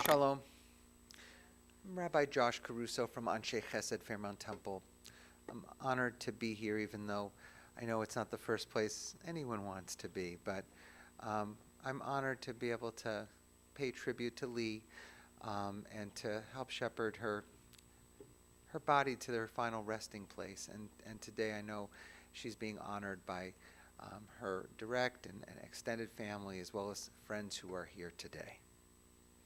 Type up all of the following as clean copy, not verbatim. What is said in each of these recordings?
Shalom. I'm Rabbi Josh Caruso from Anshe Chesed Fairmount Temple. I'm honored to be here, even though I know it's not the first place anyone wants to be, but I'm honored to be able to pay tribute to Lee and to help shepherd her body to their final resting place. And today I know she's being honored by her direct and extended family, as well as friends who are here today.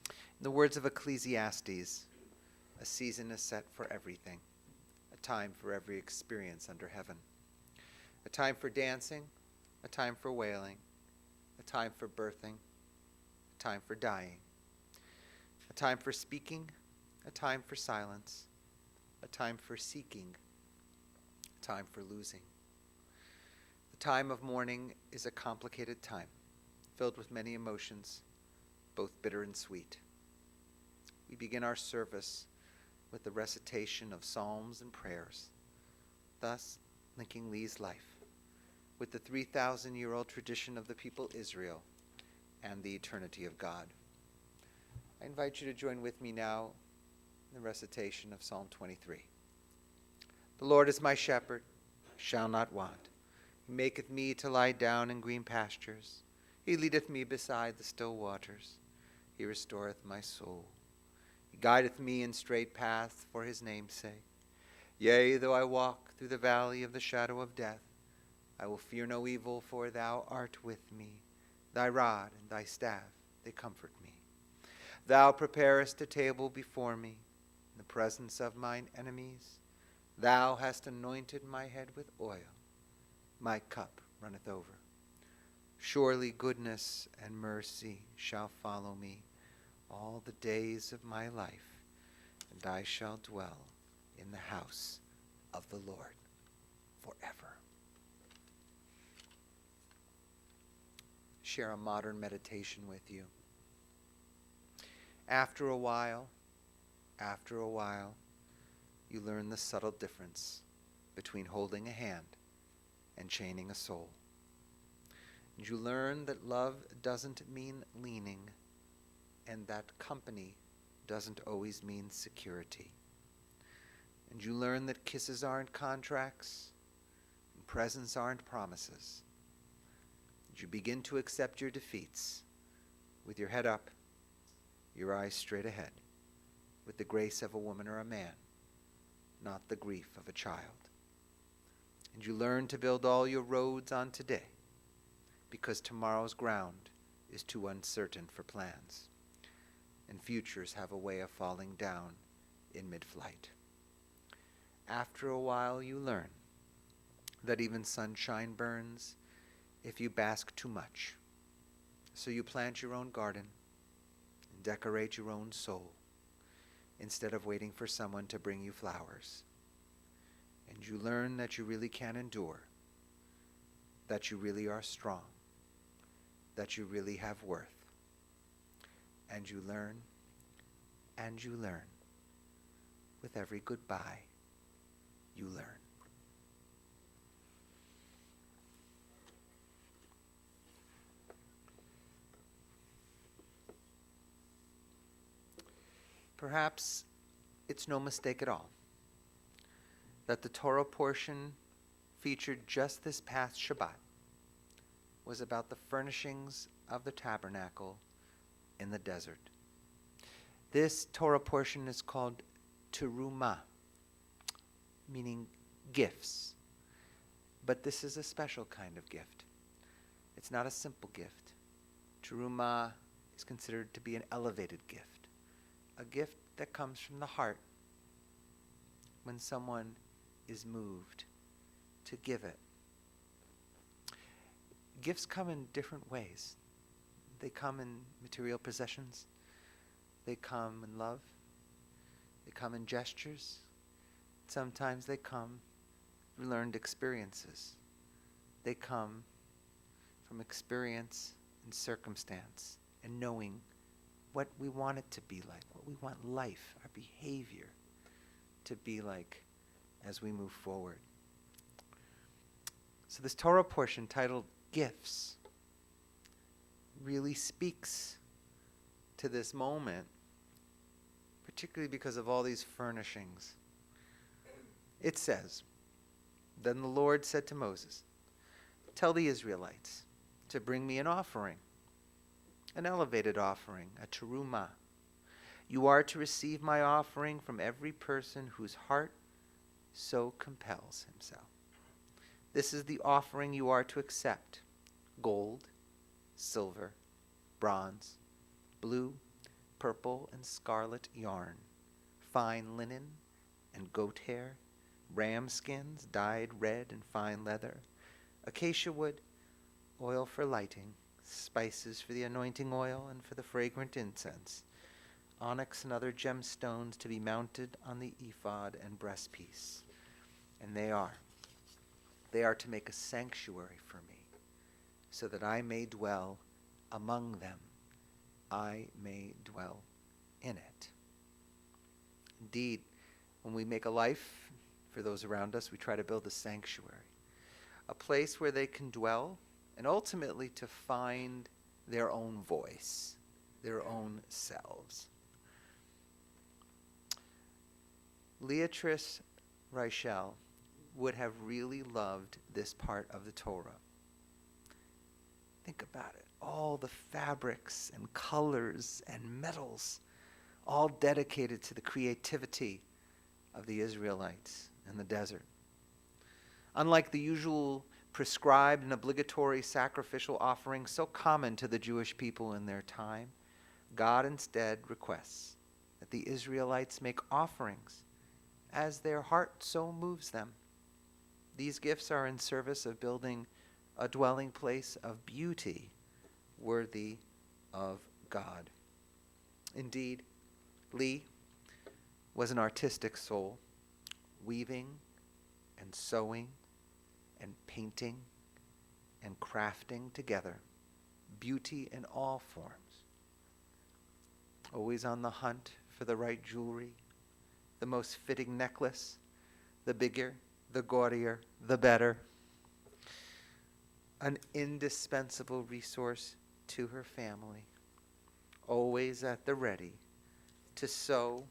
In the words of Ecclesiastes, a season is set for everything, a time for every experience under heaven, a time for dancing, a time for wailing, a time for birthing, a time for dying, a time for speaking, a time for silence, a time for seeking, a time for losing. The time of mourning is a complicated time, filled with many emotions, both bitter and sweet. We begin our service with the recitation of psalms and prayers, thus linking Lee's life with the 3,000-year-old tradition of the people Israel and the eternity of God. I invite you to join with me now in the recitation of Psalm 23. The Lord is my shepherd, I shall not want. He maketh me to lie down in green pastures. He leadeth me beside the still waters. He restoreth my soul. He guideth me in straight paths for his name's sake. Yea, though I walk through the valley of the shadow of death, I will fear no evil, for thou art with me. Thy rod and thy staff, they comfort me. Thou preparest a table before me in the presence of mine enemies. Thou hast anointed my head with oil. My cup runneth over. Surely goodness and mercy shall follow me all the days of my life, and I shall dwell in the house of the Lord forever. Share a modern meditation with you. After a while, you learn the subtle difference between holding a hand and chaining a soul. And you learn that love doesn't mean leaning, and that company doesn't always mean security. And you learn that kisses aren't contracts, and presents aren't promises. And you begin to accept your defeats with your head up, your eyes straight ahead, with the grace of a woman or a man, not the grief of a child. And you learn to build all your roads on today, because tomorrow's ground is too uncertain for plans, and futures have a way of falling down in mid-flight. After a while, you learn that even sunshine burns if you bask too much. So you plant your own garden and decorate your own soul instead of waiting for someone to bring you flowers. And you learn that you really can endure, that you really are strong, that you really have worth. And you learn, with every goodbye, you learn. Perhaps it's no mistake at all that the Torah portion featured just this past Shabbat was about the furnishings of the tabernacle in the desert. This Torah portion is called terumah, meaning gifts. But this is a special kind of gift. It's not a simple gift. Terumah is considered to be an elevated gift, a gift that comes from the heart when someone is moved to give it. Gifts come in different ways. They come in material possessions. They come in love. They come in gestures. Sometimes they come from learned experiences. They come from experience and circumstance and knowing what we want it to be like, what we want life, our behavior to be like as we move forward. So this Torah portion titled Gifts really speaks to this moment particularly because of all these furnishings. It says, "Then the Lord said to Moses, 'Tell the Israelites to bring me an offering, an elevated offering, a terumah. You are to receive my offering from every person whose heart so compels himself. This is the offering you are to accept: gold, silver, bronze, blue, purple, and scarlet yarn, fine linen and goat hair, ram skins dyed red and fine leather, acacia wood, oil for lighting, spices for the anointing oil and for the fragrant incense, onyx and other gemstones to be mounted on the ephod and breastpiece. And they are to make a sanctuary for me, so that I may dwell among them. I may dwell in it.'" Indeed, when we make a life for those around us, we try to build a sanctuary, a place where they can dwell, and ultimately to find their own voice, their own selves. Leatrice Reichell would have really loved this part of the Torah. Think about it. All the fabrics and colors and metals, all dedicated to the creativity of the Israelites in the desert. Unlike the usual prescribed and obligatory sacrificial offerings so common to the Jewish people in their time, God instead requests that the Israelites make offerings as their heart so moves them. These gifts are in service of building a dwelling place of beauty worthy of God. Indeed, Lee was an artistic soul, weaving and sewing and painting and crafting together beauty in all forms. Always on the hunt for the right jewelry, the most fitting necklace, the bigger, the gaudier, the better. An indispensable resource to her family, always at the ready to sew,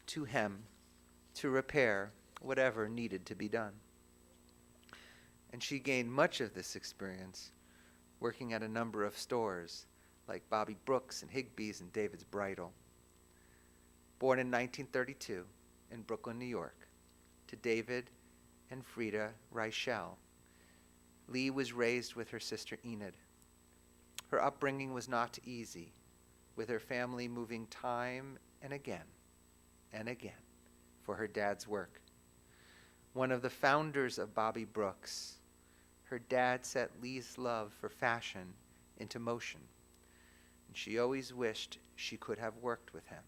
to hem, to repair whatever needed to be done. And she gained much of this experience working at a number of stores like Bobby Brooks and Higbee's and David's Bridal. Born in 1932 in Brooklyn, New York, to David and Frida Reichell, Lee was raised with her sister Enid. Her upbringing was not easy, with her family moving time and again for her dad's work. One of the founders of Bobby Brooks, her dad set Lee's love for fashion into motion, and she always wished she could have worked with him.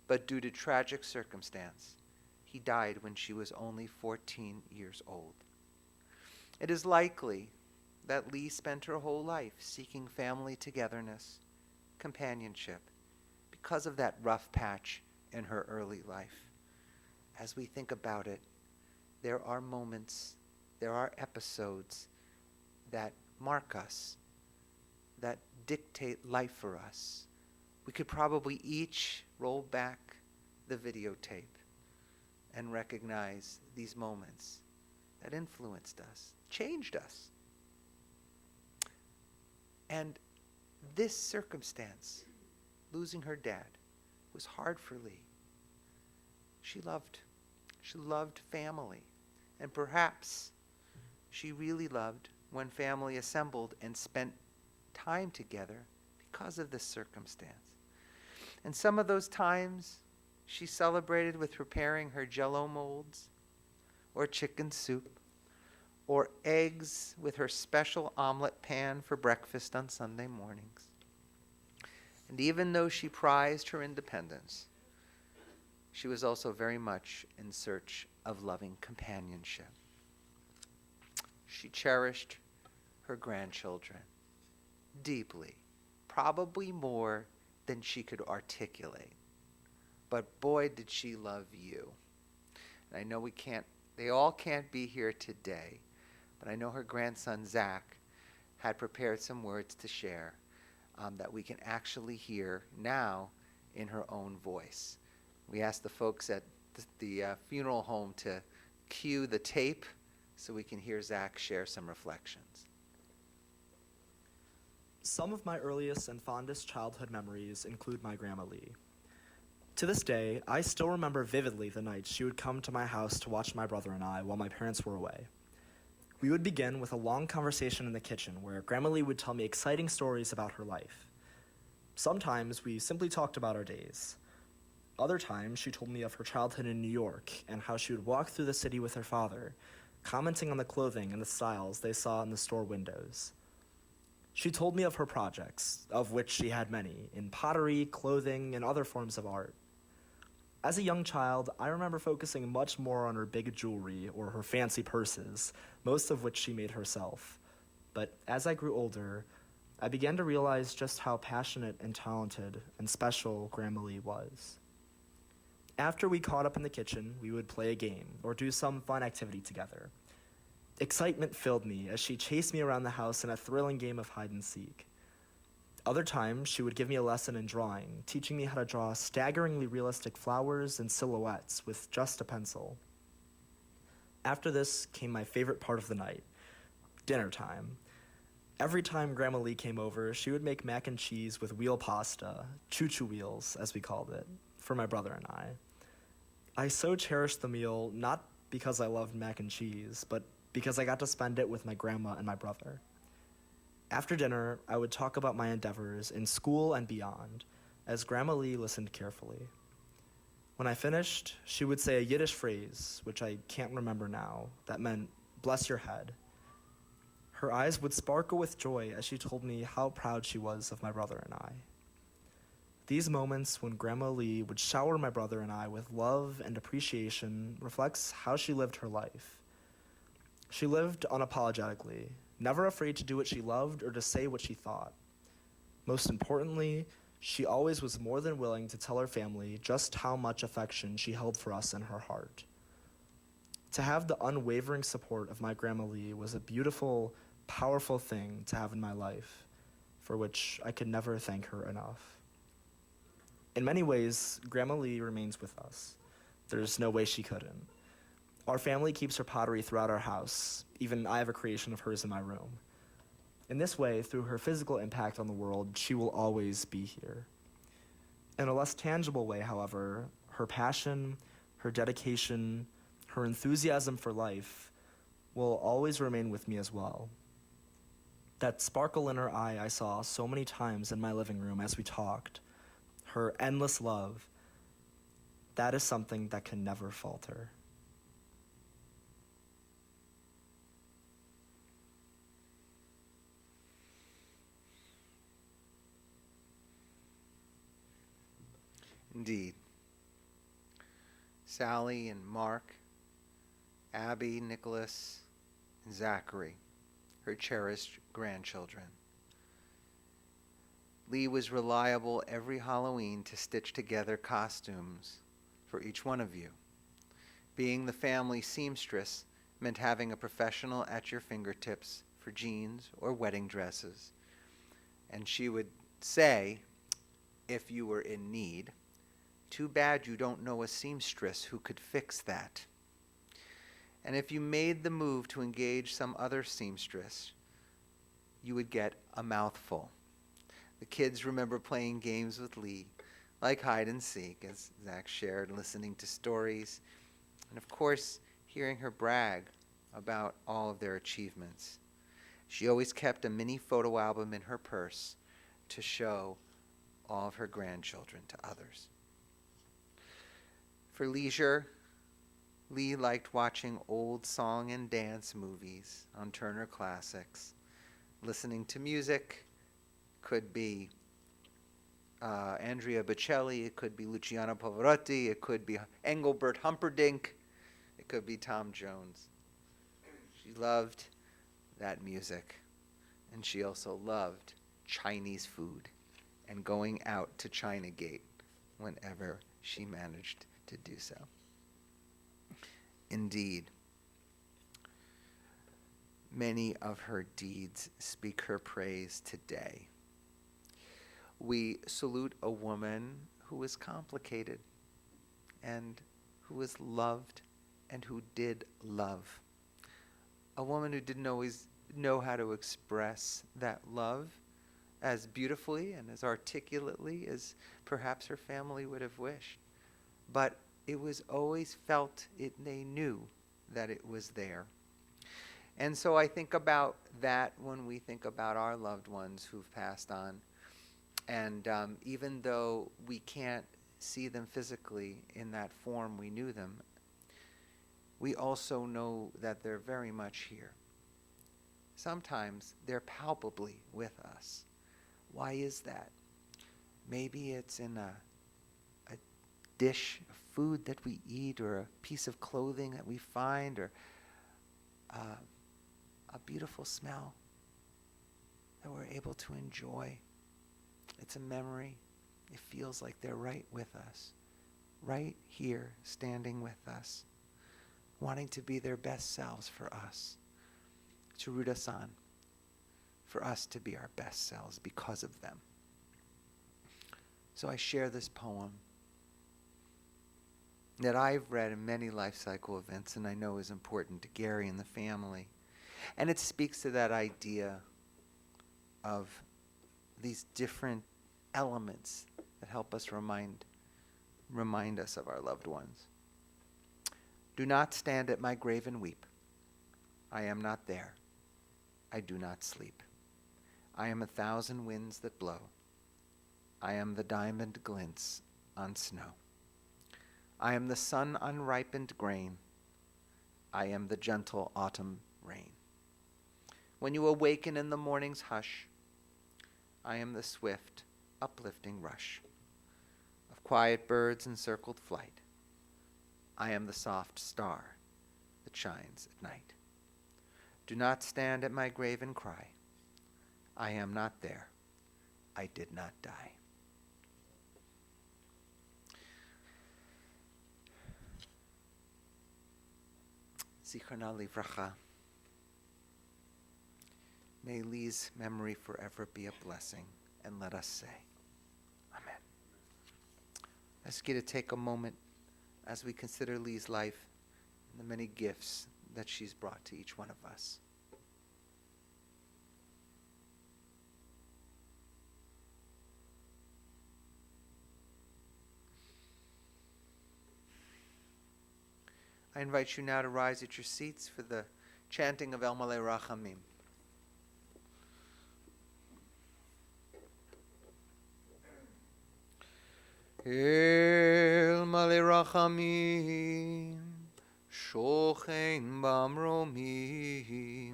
But due to tragic circumstance, he died when she was only 14 years old. It is likely that Lee spent her whole life seeking family togetherness, companionship, because of that rough patch in her early life. As we think about it, there are moments, there are episodes that mark us, that dictate life for us. We could probably each roll back the videotape and recognize these moments that influenced us, changed us. And this circumstance, losing her dad, was hard for Lee. She loved family, and perhaps she really loved when family assembled and spent time together because of this circumstance. And some of those times she celebrated with preparing her Jell-O molds, or chicken soup, or eggs with her special omelet pan for breakfast on Sunday mornings. And even though she prized her independence, she was also very much in search of loving companionship. She cherished her grandchildren deeply, probably more than she could articulate. But boy, did she love you. And I know they all can't be here today, but I know her grandson, Zach, had prepared some words to share that we can actually hear now in her own voice. We asked the folks at the funeral home to cue the tape so we can hear Zach share some reflections. Some of my earliest and fondest childhood memories include my Grandma Lee. To this day, I still remember vividly the nights she would come to my house to watch my brother and I while my parents were away. We would begin with a long conversation in the kitchen where Grandma Lee would tell me exciting stories about her life. Sometimes we simply talked about our days. Other times she told me of her childhood in New York and how she would walk through the city with her father, commenting on the clothing and the styles they saw in the store windows. She told me of her projects, of which she had many, in pottery, clothing, and other forms of art. As a young child, I remember focusing much more on her big jewelry or her fancy purses, most of which she made herself. But as I grew older, I began to realize just how passionate and talented and special Grandma Lee was. After we caught up in the kitchen, we would play a game or do some fun activity together. Excitement filled me as she chased me around the house in a thrilling game of hide and seek. Other times, she would give me a lesson in drawing, teaching me how to draw staggeringly realistic flowers and silhouettes with just a pencil. After this came my favorite part of the night, dinner time. Every time Grandma Lee came over, she would make mac and cheese with wheel pasta, choo-choo wheels, as we called it, for my brother and I. I so cherished the meal, not because I loved mac and cheese, but because I got to spend it with my grandma and my brother. After dinner, I would talk about my endeavors in school and beyond, as Grandma Lee listened carefully. When I finished, she would say a Yiddish phrase, which I can't remember now, that meant, "Bless your head." Her eyes would sparkle with joy as she told me how proud she was of my brother and I. These moments when Grandma Lee would shower my brother and I with love and appreciation reflects how she lived her life. She lived unapologetically, never afraid to do what she loved or to say what she thought. Most importantly, she always was more than willing to tell her family just how much affection she held for us in her heart. To have the unwavering support of my Grandma Lee was a beautiful, powerful thing to have in my life, for which I could never thank her enough. In many ways, Grandma Lee remains with us. There's no way she couldn't. Our family keeps her pottery throughout our house. Even I have a creation of hers in my room. In this way, through her physical impact on the world, she will always be here. In a less tangible way, however, her passion, her dedication, her enthusiasm for life will always remain with me as well. That sparkle in her eye I saw so many times in my living room as we talked, her endless love, that is something that can never falter. Indeed. Sally and Mark, Abby, Nicholas, and Zachary, her cherished grandchildren. Lee was reliable every Halloween to stitch together costumes for each one of you. Being the family seamstress meant having a professional at your fingertips for jeans or wedding dresses. And she would say, if you were in need, "Too bad you don't know a seamstress who could fix that." And if you made the move to engage some other seamstress, you would get a mouthful. The kids remember playing games with Lee, like hide and seek, as Zach shared, listening to stories, and of course, hearing her brag about all of their achievements. She always kept a mini photo album in her purse to show all of her grandchildren to others. For leisure, Lee liked watching old song and dance movies on Turner Classics. Listening to music could be Andrea Bocelli, it could be Luciano Pavarotti, it could be Engelbert Humperdinck, it could be Tom Jones. She loved that music, and she also loved Chinese food and going out to Chinagate whenever she managed to do so. Indeed, many of her deeds speak her praise today. We salute a woman who is complicated, and who was loved and who did love. A woman who didn't always know how to express that love as beautifully and as articulately as perhaps her family would have wished. But it was always felt, they knew that it was there. And so I think about that when we think about our loved ones who've passed on. And even though we can't see them physically in that form we knew them, we also know that they're very much here. Sometimes they're palpably with us. Why is that? Maybe it's in a dish of food that we eat, or a piece of clothing that we find, or a beautiful smell that we're able to enjoy. It's a memory. It feels like they're right with us, right here, standing with us, wanting to be their best selves for us, to root us on, for us to be our best selves because of them. So I share this poem that I've read in many life cycle events and I know is important to Gary and the family. And it speaks to that idea of these different elements that help us remind us of our loved ones. Do not stand at my grave and weep. I am not there. I do not sleep. I am 1,000 winds that blow. I am the diamond glints on snow. I am the sun unripened grain. I am the gentle autumn rain. When you awaken in the morning's hush, I am the swift, uplifting rush of quiet birds in circled flight. I am the soft star that shines at night. Do not stand at my grave and cry. I am not there. I did not die. Zichrona livracha. May Lee's memory forever be a blessing, and let us say, Amen. I ask you to take a moment as we consider Lee's life and the many gifts that she's brought to each one of us. I invite you now to rise at your seats for the chanting of El Malei Rachamim. El Malei Rachamim, Shochein Bamromim,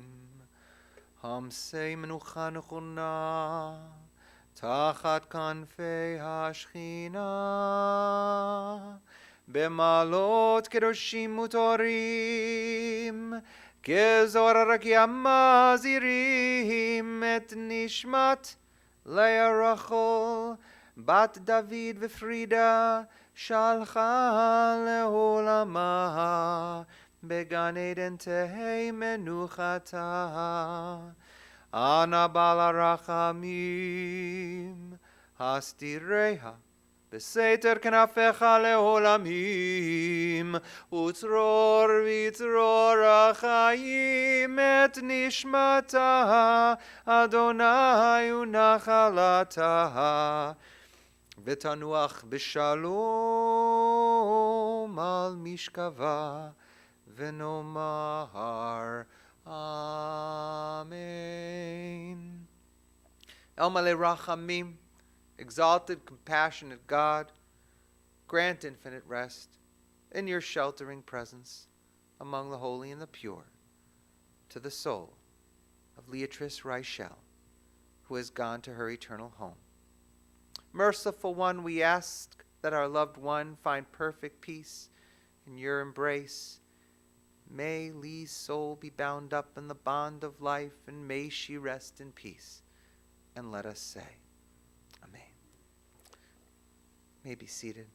Hamsei Menucha Nechona, Tachat Kanfei Hashchina, במעלות קדושים וטהורים, כזוהר הרקיע מזהירים את נשמת לאה רחל, בת דוד ופרידה, שהלכה לעולמה, בגן עדן תהי מנוחתה. אנא בעל הרחמים, הסתיריה בסתר כנפיך לעולמים, וצרור ויצרור החיים את נשמתה, אדוני ונחלתה, ותנוח בשלום על משכבה, ונאמר אמן. El Malei Rachamim, exalted, compassionate God, grant infinite rest in your sheltering presence among the holy and the pure to the soul of Leatrice Reichell, who has gone to her eternal home. Merciful One, we ask that our loved one find perfect peace in your embrace. May Lee's soul be bound up in the bond of life, and may she rest in peace. And let us say, Amen. May be seated.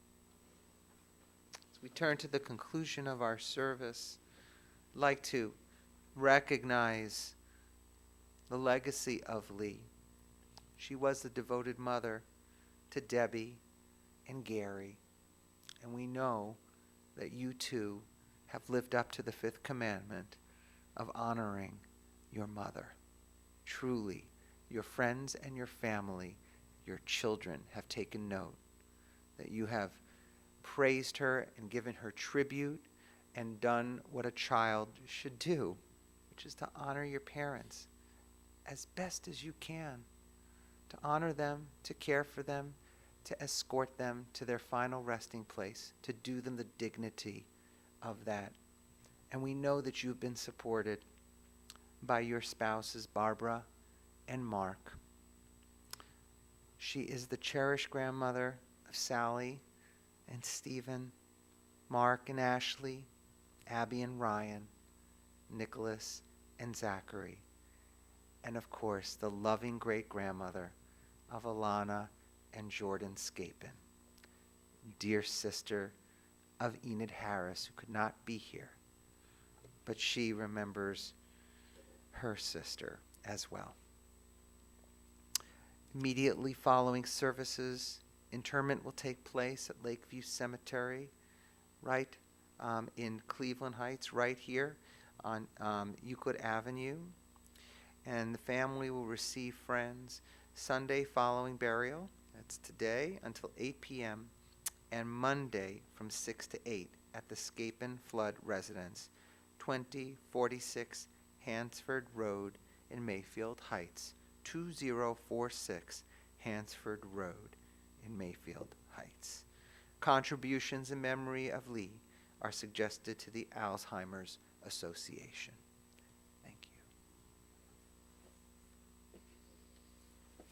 As we turn to the conclusion of our service, I'd like to recognize the legacy of Lee. She was the devoted mother to Debbie and Gary, and we know that you too have lived up to the fifth commandment of honoring your mother. Truly, your friends and your family, your children have taken note that you have praised her and given her tribute and done what a child should do, which is to honor your parents as best as you can, to honor them, to care for them, to escort them to their final resting place, to do them the dignity of that. And we know that you've been supported by your spouses, Barbara and Mark. She is the cherished grandmother of Sally and Stephen, Mark and Ashley, Abby and Ryan, Nicholas and Zachary, and of course the loving great-grandmother of Alana and Jordan Scapin, dear sister of Enid Harris, who could not be here, but she remembers her sister as well. Immediately following services, interment will take place at Lakeview Cemetery, right in Cleveland Heights, right here on Euclid Avenue. And the family will receive friends Sunday following burial, that's today, until 8 p.m., and Monday from 6 to 8 at the Scapin Flood Residence, 2046 Hansford Road in Mayfield Heights, 2046 Hansford Road in Mayfield Heights. Contributions in memory of Lee are suggested to the Alzheimer's Association.